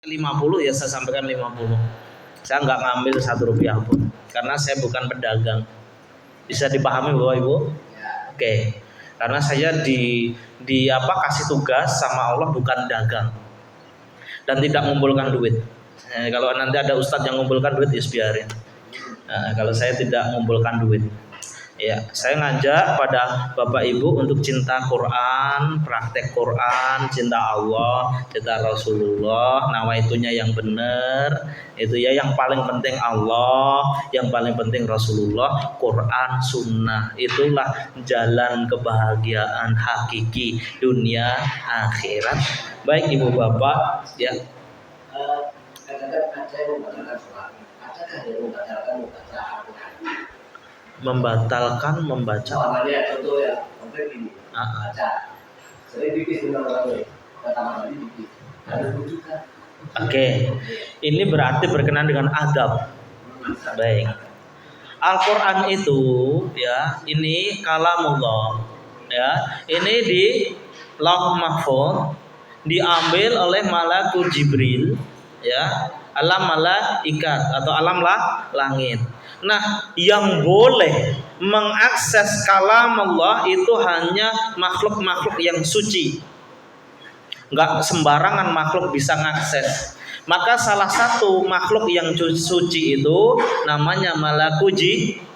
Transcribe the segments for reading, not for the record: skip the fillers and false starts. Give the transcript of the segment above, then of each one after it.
50 ya saya sampaikan 50. Saya nggak ngambil 1 rupiah pun karena saya bukan pedagang. Bisa dipahami Bapak Ibu? Oke. Karena saya kasih tugas sama Allah bukan dagang dan tidak mengumpulkan duit. Kalau nanti ada ustadz yang mengumpulkan duit ya biarin. Kalau saya tidak mengumpulkan duit. Ya, saya ngajak pada Bapak Ibu untuk cinta Quran, praktek Quran, cinta Allah, cinta Rasulullah, nawaitunya yang benar. Itu ya yang paling penting Allah, yang paling penting Rasulullah, Quran, Sunnah. Itulah jalan kebahagiaan hakiki dunia akhirat. Baik Ibu Bapak, ya. Kadang-kadang ada yang membatalkan sholat, adakah yang membatalkan membaca. Namanya contoh ya, konkret ini. Baca. Sering pipis dengan orang lain. Kata tadi pipis. Harus bujukan. Oke. Ini berarti berkenaan dengan adab. Baik. Al-Qur'an itu ya, ini kalamullah. Ya, ini di Lauh Mahfuz diambil oleh malaikat Jibril ya, alam malaikat atau alam langit. Nah, yang boleh mengakses kalam Allah itu hanya makhluk-makhluk yang suci. Enggak sembarangan makhluk bisa mengakses. Maka salah satu makhluk yang suci itu namanya malaikat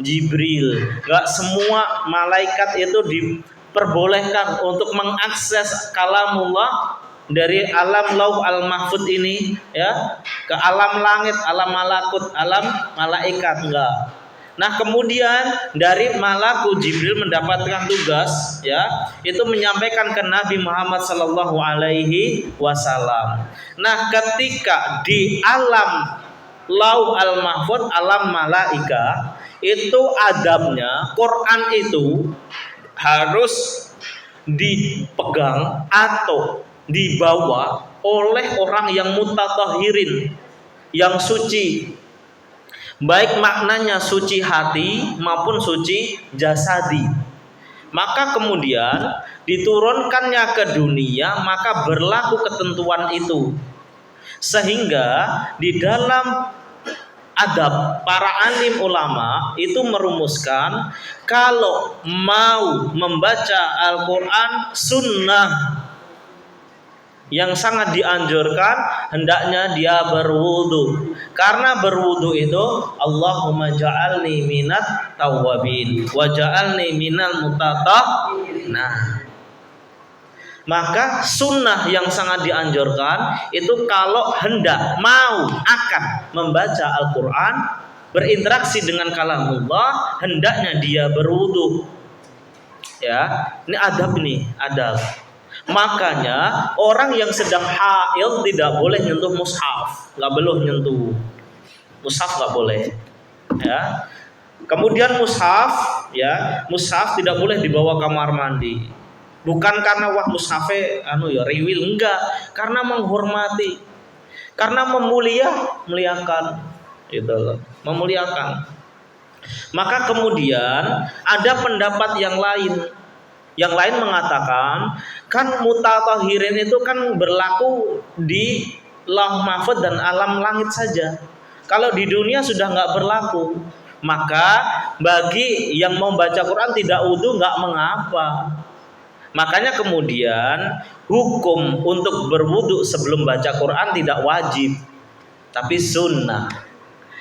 Jibril. Enggak semua malaikat itu diperbolehkan untuk mengakses kalamullah dari alam lauh al-mahfud ini ya ke alam langit, alam malakut, alam malaikat enggak. Nah, kemudian dari malaikat Jibril mendapatkan tugas ya, itu menyampaikan ke Nabi Muhammad sallallahu alaihi wasallam. Nah, ketika di alam lauh al-mahfud, alam malaikat, itu adabnya Quran itu harus dipegang atau dibawa oleh orang yang mutatahhirin, yang suci, baik maknanya suci hati maupun suci jasadi. Maka kemudian diturunkannya ke dunia, maka berlaku ketentuan itu, sehingga di dalam adab para alim ulama itu merumuskan kalau mau membaca Al-Quran sunnah yang sangat dianjurkan hendaknya dia berwudu. Karena berwudu itu Allahumma ja'alni minat tawwabin wa ja'alni minal mutatahhirin. Maka sunnah yang sangat dianjurkan itu kalau hendak mau akan membaca Al-Quran, berinteraksi dengan kalamullah, hendaknya dia berwudu. Ya, ini adab nih, adab. Makanya orang yang sedang haid tidak boleh nyentuh mushaf, nggak boleh nyentuh mushaf, nggak boleh. Ya. Kemudian mushaf tidak boleh dibawa kamar mandi. Bukan karena wah mushafe riwil, enggak, karena menghormati, karena memuliakan, gitu loh, memuliakan. Maka kemudian ada pendapat yang lain. Yang lain mengatakan kan mutatahhirin itu kan berlaku di lauh mahfuz dan alam langit saja. Kalau di dunia sudah nggak berlaku, maka bagi yang mau baca Quran tidak wudu nggak mengapa. Makanya kemudian hukum untuk berwudu sebelum baca Quran tidak wajib, tapi sunnah.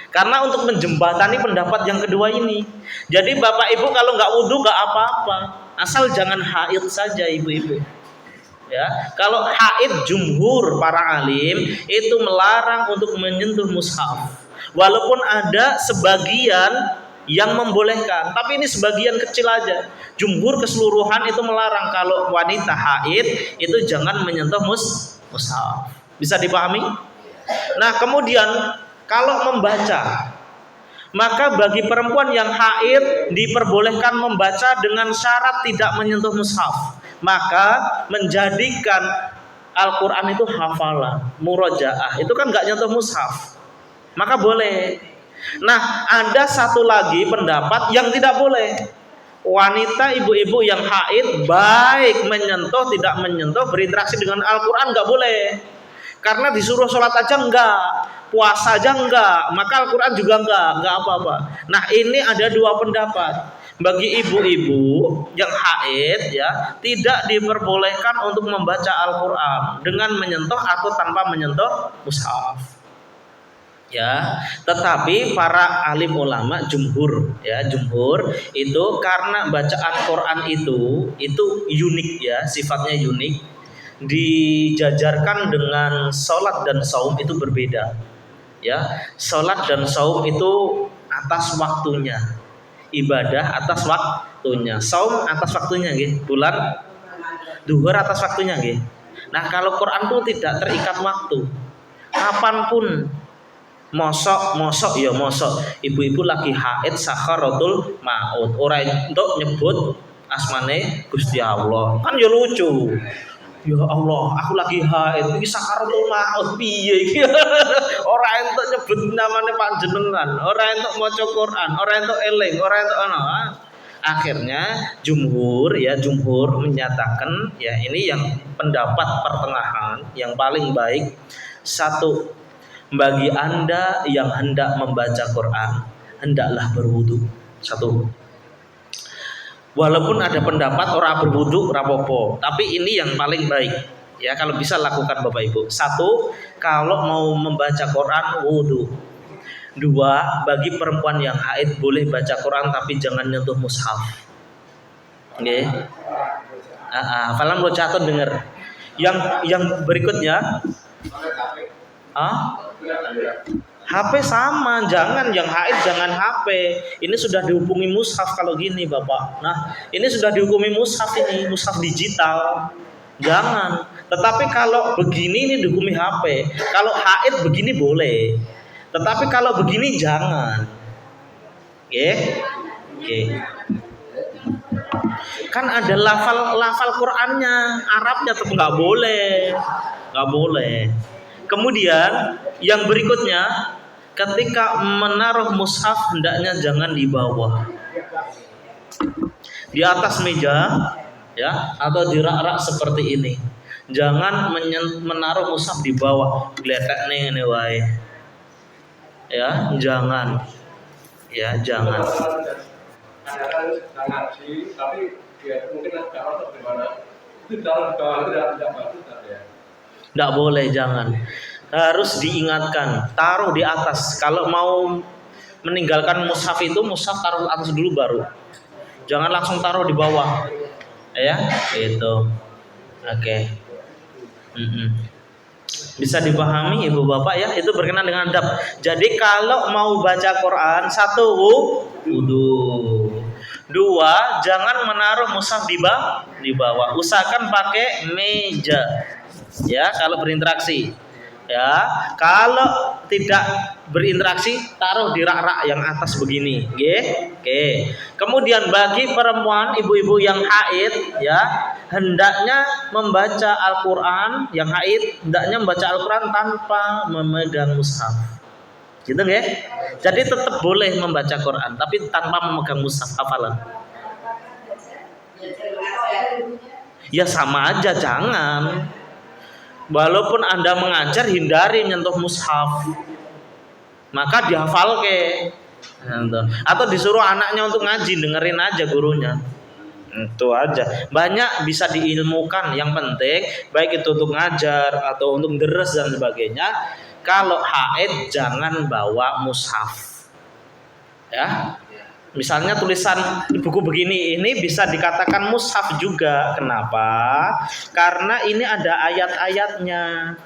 Karena untuk menjembatani pendapat yang kedua ini. Jadi Bapak Ibu kalau nggak wudu nggak apa-apa, asal jangan haid saja ibu-ibu. Ya, kalau haid jumhur para alim itu melarang untuk menyentuh mushaf. Walaupun ada sebagian yang membolehkan, tapi ini sebagian kecil aja. Jumhur keseluruhan itu melarang kalau wanita haid itu jangan menyentuh mushaf. Bisa dipahami? Nah, kemudian kalau membaca, maka bagi perempuan yang haid diperbolehkan membaca dengan syarat tidak menyentuh mushaf. Maka menjadikan Al-Quran itu hafalan, murojaah, itu kan nggak nyentuh mushaf, maka boleh. Nah, ada satu lagi pendapat yang tidak boleh. Wanita ibu-ibu yang haid baik menyentuh tidak menyentuh berinteraksi dengan Al-Quran nggak boleh. Karena disuruh sholat aja enggak, puasa aja enggak, maka Al-Quran juga enggak apa-apa. Nah ini ada dua pendapat. Bagi ibu-ibu yang haid ya, tidak diperbolehkan untuk membaca Al-Quran dengan menyentuh atau tanpa menyentuh mushaf. Ya, tetapi para alim ulama jumhur itu karena bacaan Quran itu unik ya, sifatnya unik, dijajarkan dengan sholat dan saum itu berbeda ya. Sholat dan saum itu atas waktunya, ibadah atas waktunya, saum atas waktunya nggih, bulan duhur atas waktunya nggih. Nah kalau Quran itu tidak terikat waktu, kapanpun. Mosok ibu-ibu lagi haid sakharatul maut ora untuk nyebut asmane Gusti Allah, kan ya lucu. Ya Allah, aku lagi haid iki sakharatul maut piye iki. Ora entuk nyebut namane panjenengan, ora entuk maca Quran, ora entuk eling, ora entuk ana. Akhirnya jumhur menyatakan ya, ini yang pendapat pertengahan yang paling baik. Satu, bagi Anda yang hendak membaca Quran, hendaklah berwudu. Satu. Walaupun ada pendapat orang berwudu rapopo, tapi ini yang paling baik. Ya, kalau bisa lakukan Bapak Ibu. Satu, kalau mau membaca Quran wudu. Dua, bagi perempuan yang haid boleh baca Quran tapi jangan nyentuh mushaf. Oke. Falan lo catat dengar. Yang berikutnya, HP sama, jangan yang haid jangan HP. Ini sudah dihukumi mushaf kalau gini Bapak. Nah, ini sudah dihukumi mushaf, ini mushaf digital. Jangan. Tetapi kalau begini ini dihukumi HP. Kalau haid begini boleh. Tetapi kalau begini jangan. Oke. Kan ada lafal Qur'annya, Arabnya tetap nggak boleh. Kemudian yang berikutnya, ketika menaruh mushaf hendaknya jangan di bawah, di atas meja ya, atau di rak-rak seperti ini. Jangan menaruh mushaf di bawah, gletek nih ini wae. Ya, jangan. Tapi ya mungkin kalau bagaimana itu dalam tidak bagus ya. Tidak boleh, jangan. Harus diingatkan, taruh di atas. Kalau mau meninggalkan mushaf itu, mushaf taruh di atas dulu baru. Jangan langsung taruh di bawah. Ya, itu. Oke. Bisa dipahami Ibu Bapak ya, itu berkenan dengan adab. Jadi kalau mau baca Quran, satu, wudu. Dua, jangan menaruh mushaf di bawah. Usahakan pakai meja. Ya, kalau berinteraksi. Ya, kalau tidak berinteraksi taruh di rak-rak yang atas begini. Oke. Kemudian bagi perempuan ibu-ibu yang haid ya, hendaknya membaca Al-Qur'an, yang haid hendaknya membaca Al-Qur'an tanpa memegang mushaf. Gitu nggih? Jadi tetap boleh membaca Quran tapi tanpa memegang mushaf, hafalan. Ya sama aja, jangan. Walaupun Anda mengajar, hindari menyentuh mushaf. Maka dihafalke. Atau disuruh anaknya untuk ngaji, dengerin aja gurunya. Itu aja. Banyak bisa diilmukan. Yang penting baik itu untuk ngajar atau untuk deres dan sebagainya. Kalau haid jangan bawa mushaf. Ya. Misalnya tulisan di buku begini, ini bisa dikatakan mushaf juga. Kenapa? Karena ini ada ayat-ayatnya.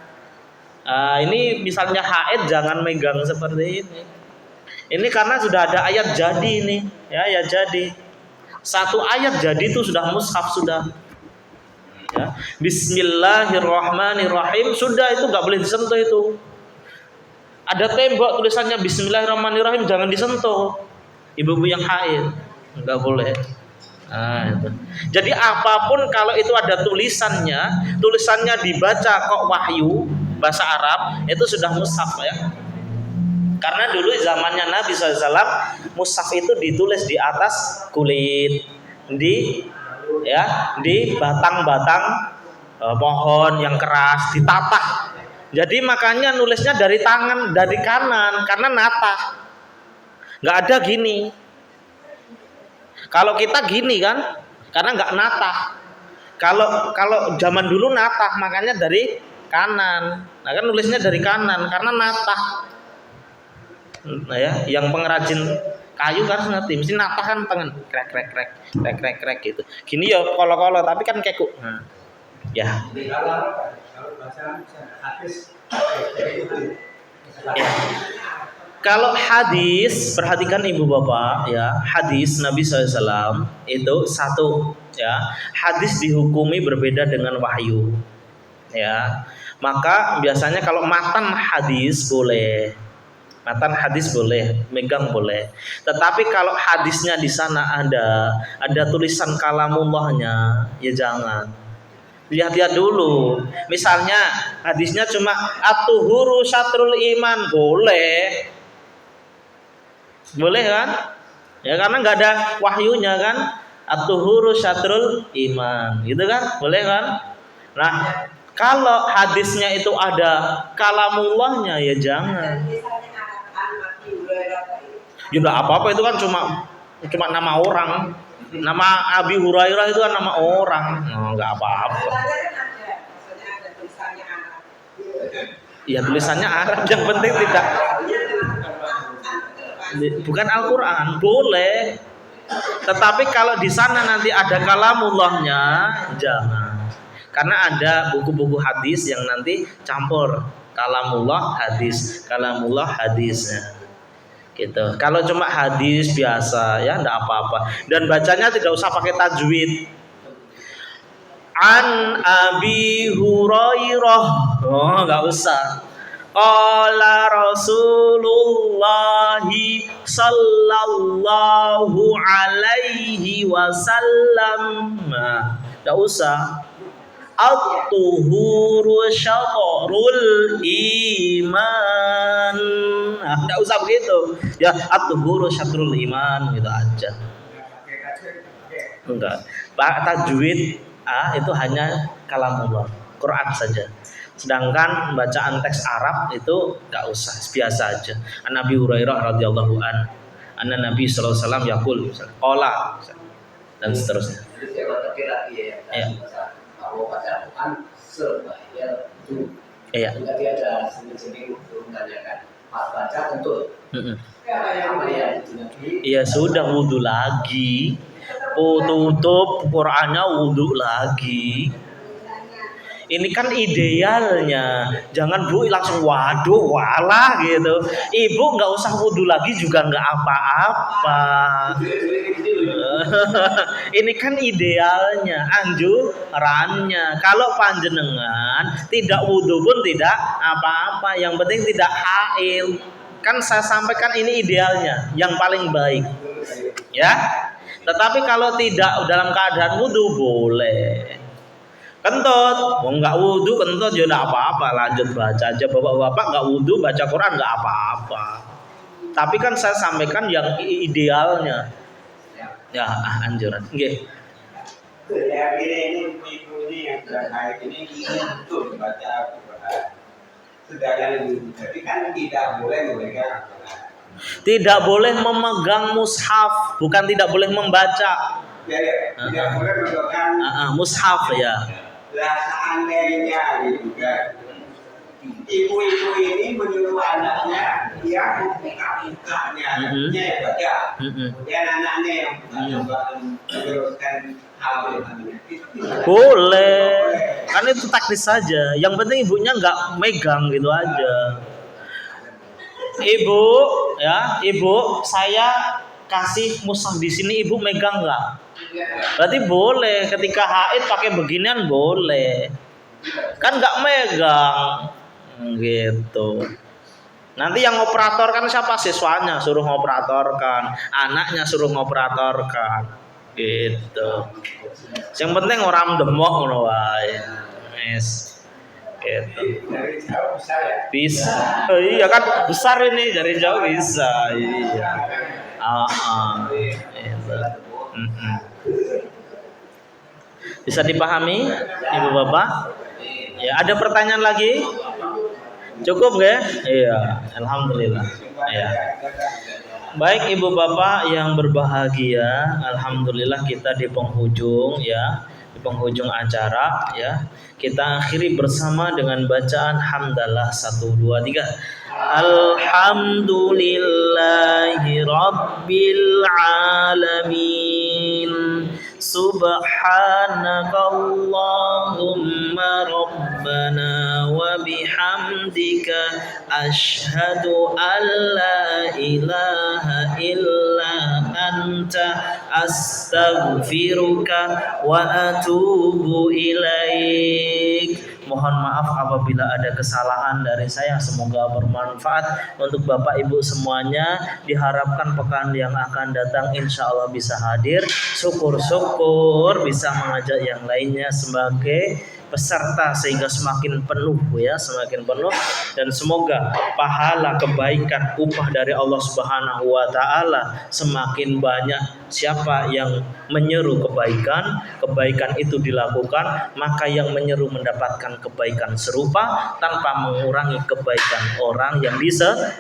Ini misalnya haid jangan megang seperti ini. Ini karena sudah ada ayat jadi ini, ya jadi. Satu ayat jadi itu sudah mushaf sudah. Ya. Bismillahirrahmanirrahim sudah, itu nggak boleh disentuh itu. Ada tembok tulisannya Bismillahirrahmanirrahim jangan disentuh. Ibu-ibu yang haid nggak boleh. Nah, itu. Jadi apapun kalau itu ada tulisannya dibaca kok wahyu bahasa Arab, itu sudah mushaf ya. Karena dulu zamannya Nabi SAW mushaf itu ditulis di atas kulit, di batang-batang pohon yang keras, ditatah Jadi makanya nulisnya dari tangan, dari kanan karena natah. Nggak ada gini. Kalau kita gini kan, karena nggak natah. Kalau zaman dulu natah, makanya dari kanan. Nah kan nulisnya dari kanan karena natah. Nah ya, yang pengrajin kayu kan ngerti, mesti natah kan tangan, krek gitu. Gini ya kolo tapi kan kekuk. Nah, ya. Jadi kalau baca hadis Ya. Kalau hadis, perhatikan ibu bapak ya, hadis Nabi SAW itu satu ya, hadis dihukumi berbeda dengan wahyu ya. Maka biasanya kalau matan hadis boleh, megang boleh. Tetapi kalau hadisnya di sana ada tulisan kalamullahnya, ya jangan. Lihat-lihat dulu. Misalnya hadisnya cuma at-tuhuru syatrul iman, boleh kan? Ya karena nggak ada wahyunya kan. At-tuhuru syatrul iman, gitu kan? Boleh kan? Nah, kalau hadisnya itu ada kalamullahnya ya jangan. Ya udah apa-apa, itu kan cuma nama orang. Nama Abi Hurairah itu kan nama orang. Nggak apa-apa. Ya tulisannya Arab, yang penting tidak, bukan Al-Quran, boleh. Tetapi kalau di sana nanti ada kalamullahnya, jangan. Karena ada buku-buku hadis yang nanti campur kalamullah hadisnya. Gitu. Kalau cuma hadis biasa ya enggak apa-apa. Dan bacanya tidak usah pakai tajwid. An Abi Hurairah. Oh, enggak usah. Qala Rasulullah sallallahu alaihi wasallam. Enggak usah. At-tuhuru syatrul iman. Nah, enggak usah begitu. Ya, at-tuhuru syatrul iman gitu aja. Enggak. Pak tajwid itu hanya kalamullah, Quran saja. Sedangkan bacaan teks Arab itu enggak usah, biasa aja. An Nabi Hurairah radhiyallahu an, anna Nabi sallallahu alaihi wasallam yaqul, qala dan seterusnya. Ya. Kalau baca Quran sebaya itu, Iya. Tadi ada seni-seni untuk menanyakan pas baca tentu. Apa ya? Iya sudah wudhu lagi. Tutup Qurannya wudhu lagi. Ini kan idealnya. Jangan Bu langsung waduh walah gitu. Ibu nggak usah wudhu lagi juga nggak apa-apa. Ini kan idealnya, anjurannya. Kalau panjenengan tidak wudhu pun tidak apa-apa. Yang penting tidak hail. Kan saya sampaikan ini idealnya, yang paling baik. Ya. Tetapi kalau tidak dalam keadaan wudhu boleh. Kentut, nggak wudhu kentut ya nggak apa-apa, lanjut baca aja. Bapak-bapak nggak wudhu baca Quran nggak apa-apa. Tapi kan saya sampaikan yang idealnya. Ya, anjuran. Nggih. Ya, ini ibu ini yang terkait ini betul baca Quran. Sedangkan jadi kan tidak boleh memegang Quran. Tidak boleh memegang mushaf, bukan tidak boleh membaca. Ya, tidak boleh memegang mushaf ya. Lah seandainya gitu kan. Ibu-ibu ini menyuruh anaknya dia membuka-bukanya, anaknya baca. Kemudian anaknya yang meneruskan hal yang boleh. Kan itu taktis saja. Yang penting ibunya nggak megang gitu aja. Ibu, saya kasih mushaf di sini, ibu megang nggak? Berarti boleh. Ketika haid pakai beginian boleh. Kan nggak megang, gitu. Nanti yang operator kan siapa? Siswanya suruh ngoperatorkan, anaknya suruh ngoperatorkan, gitu. Yang penting orang demok ngono wae. Yes. Gitu. dari jauh bisa ya? Bisa. Oh, iya kan besar ini dari jauh bisa. Iya. Gitu. Bisa dipahami, Ibu Bapak? Ya, ada pertanyaan lagi? Cukup ya? Iya, alhamdulillah. Ya. Baik ibu bapak yang berbahagia, alhamdulillah kita di penghujung ya, di penghujung acara ya. Kita akhiri bersama dengan bacaan hamdalah 1 2 3. Alhamdulillahi rabbil alamin. Subhanakallahumma rabbana wa bihamdika asyhadu an la ilaha illa anta astaghfiruka wa atubu ilaik. Mohon maaf apabila ada kesalahan dari saya, semoga bermanfaat untuk Bapak Ibu semuanya. Diharapkan pekan yang akan datang insya Allah bisa hadir. Syukur-syukur bisa mengajak yang lainnya sebagai peserta sehingga semakin penuh ya, semakin penuh, dan semoga pahala kebaikan upah dari Allah Subhanahu wa taala semakin banyak. Siapa yang menyeru kebaikan, kebaikan itu dilakukan, maka yang menyeru mendapatkan kebaikan serupa tanpa mengurangi kebaikan orang yang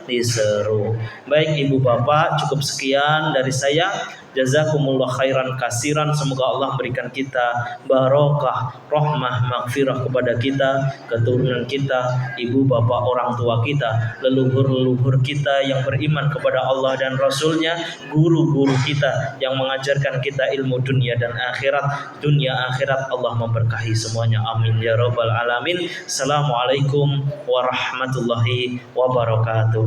diseru. Baik ibu bapak, cukup sekian dari saya. Jazakumullah khairan kasiran. Semoga Allah berikan kita barokah, rahmah, maghfirah kepada kita, keturunan kita, ibu bapak, orang tua kita, leluhur-leluhur kita yang beriman kepada Allah dan Rasulnya, guru-guru kita yang mengajarkan kita ilmu dunia dan akhirat. Dunia akhirat Allah memberkahi semuanya. Amin ya rabbal alamin. Assalamualaikum warahmatullahi wabarakatuh.